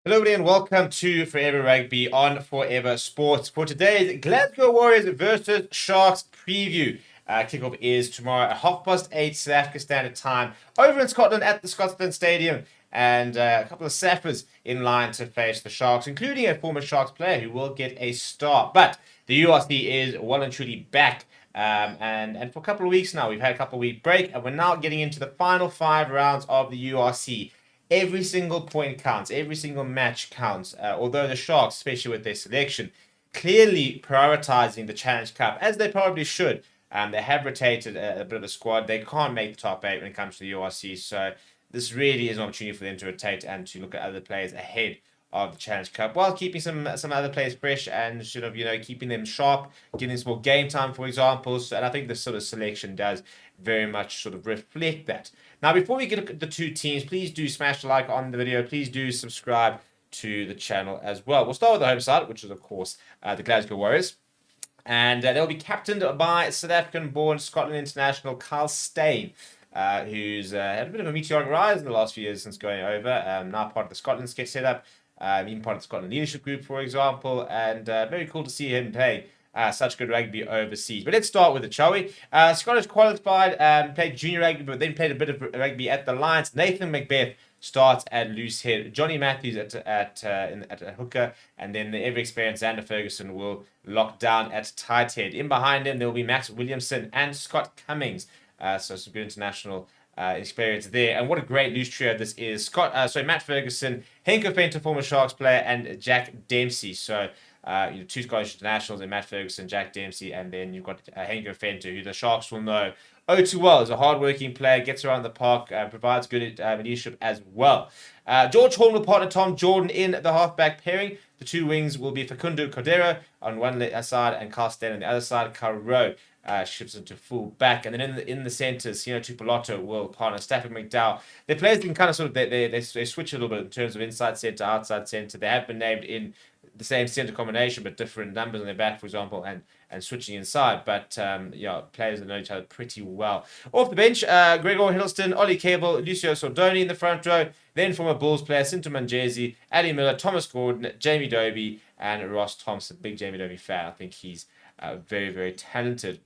Hello, everybody, and welcome to Forever Rugby on Forever Sports. For today's Glasgow Warriors versus Sharks preview. Kickoff is tomorrow at 8:30 South Africa Standard Time over in Scotland at the Scotland Stadium. And a couple of Sappers in line to face the Sharks, including a former Sharks player who will get a start. But the URC is well and truly back. And for a couple of weeks now, we've had a couple of week break, and we're now getting into the final 5 rounds of the URC. Every single point counts. Every single match counts. Although the Sharks, especially with their selection, clearly prioritizing the Challenge Cup, as they probably should. They have rotated a bit of the squad. They can't make the top 8 when it comes to the URC. So this really is an opportunity for them to rotate and to look at other players ahead of the Challenge Cup, while keeping some other players fresh and keeping them sharp, giving them more game time, for example. So, and I think this sort of selection does very much sort of reflect that. Now, before we get at the two teams, please do smash the like on the video. Please do subscribe to the channel as well. We'll start with the home side, which is of course the Glasgow Warriors. And they'll be captained by South African-born Scotland international Kyle Steyn, who's had a bit of a meteoric rise in the last few years since going over. Now part of the Scotland setup, even part of the Scotland leadership group, for example, and very cool to see him play such good rugby overseas. But let's start with the Chowie. Scottish qualified, played junior rugby, but then played a bit of rugby at the Lions. Nathan Macbeth starts at loose head. Johnny Matthews at hooker, and then the ever-experienced Xander Ferguson will lock down at tight head. In behind him, there will be Max Williamson and Scott Cummings. So some good international experience there. And what a great loose trio this is. Matt Ferguson, Henko Fenter, former Sharks player, and Jack Dempsey. So two Scottish internationals and Matt Ferguson, Jack Dempsey, and then you've got Henko Fenter, who the Sharks will know too well. Is a hard-working player, gets around the park, provides good leadership as well. George Horn will partner Tom Jordan in the halfback pairing. The two wings will be Facundo Cordero on one side and Carl Steyn on the other side. Carl Rowe shifts into full back, and then in the centres, Tupolotto will partner Stafford McDowell. Their players can kind of they switch a little bit in terms of inside centre, outside centre. They have been named in the same centre combination, but different numbers on their back, for example, and switching inside. But players that know each other pretty well. Off the bench, Gregor Hiddleston, Ollie Cable, Lucio Sordoni in the front row. Then former Bulls player Sinto Manjesi, Addy Miller, Thomas Gordon, Jamie Dobie, and Ross Thompson. Big Jamie Dobie fan. I think he's very, very talented.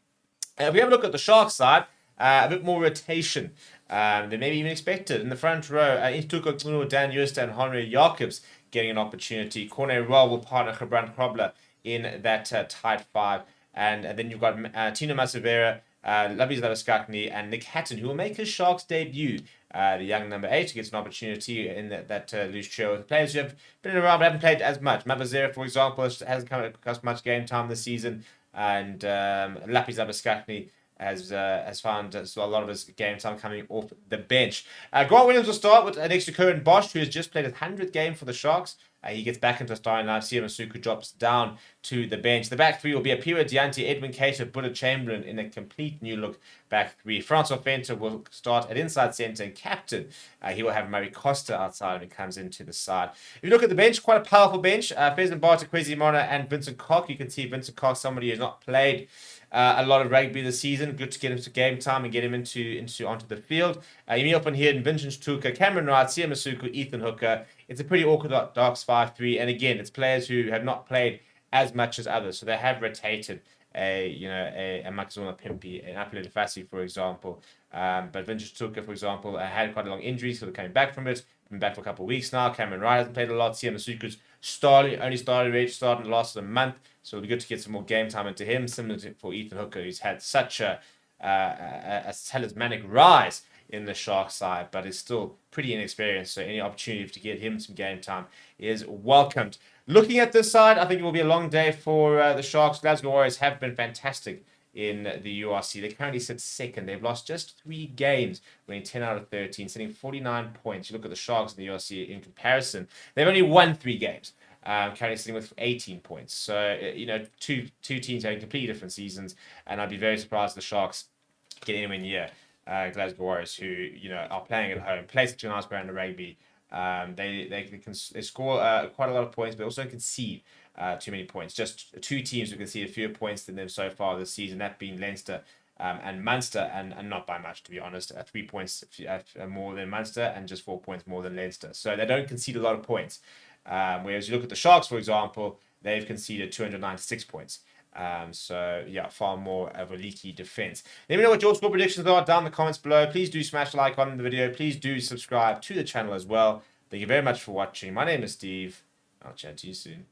If we have a look at the Sharks side, a bit more rotation than maybe even expected. In the front row, Intuko Kunu, Dan Joost, and Henry Jacobs getting an opportunity. Corné Roll will partner Gebran Krobler in that tight five. And then you've got Tino Masavera, Labies Laviskakni, and Nick Hatton, who will make his Sharks debut. The young number 8 gets an opportunity in that loose trio. The players who have been around but haven't played as much. Mavazera, for example, hasn't come across much game time this season. And Lapis Labiskakni has found a lot of his game time coming off the bench. Grant Williams will start with next to Curran Bosch, who has just played his 100th game for the Sharks. He gets back into the starting line. Sia Masuku drops down to the bench. The back three will be Apira Dianti, Edwin Cater, Buddha Chamberlain in a complete new look back three. Francois Fenter will start at inside centre and captain. He will have Murray Costa outside when he comes into the side. If you look at the bench, quite a powerful bench. Fezan Barter, Kwesi Mona, and Vincent Koch. You can see Vincent Koch, somebody who's not played a lot of rugby this season. Good to get him to game time and get him onto the field. Emil van Heerden, Vincent Stuka, Cameron Wright, Sia Masuku, Ethan Hooker. It's a pretty orthodox 5-3, and again, it's players who have not played as much as others, so they have rotated a Maxima Pimpy, an Apple Fassi, for example. But Vincent Stuka, for example, had quite a long injury, so they're coming back from it. Been back for a couple of weeks now. Cameron Wright hasn't played a lot. Sia Masuku's only started ready to start in the last month, so it'll be good to get some more game time into him. Similar to for Ethan Hooker, who's had such a talismanic rise in the Shark side, but is still pretty inexperienced. So any opportunity to get him some game time is welcomed. Looking at this side, I think it will be a long day for the Sharks. Glasgow Warriors have been fantastic in the URC. They currently sit second. They've lost just 3 games, winning 10 out of 13, sitting 49 points. You look at the Sharks in the URC in comparison, they've only won 3 games. Currently sitting with 18 points. So, two teams having completely different seasons, and I'd be very surprised if the Sharks get anywhere near Glasgow Warriors, who are playing at home, play such a nice brand of rugby. They score quite a lot of points, but also concede too many points. Just 2 teams who conceded fewer points than them so far this season, that being Leinster and Munster, and not by much, to be honest. 3 points more than Munster and just 4 points more than Leinster. So they don't concede a lot of points. Whereas you look at the Sharks, for example, they've conceded 296 points. So, yeah, far more of a leaky defense. Let me know what your score predictions are down in the comments below. Please do smash the like on the video. Please do subscribe to the channel as well. Thank you very much for watching. My name is Steve. I'll chat to you soon.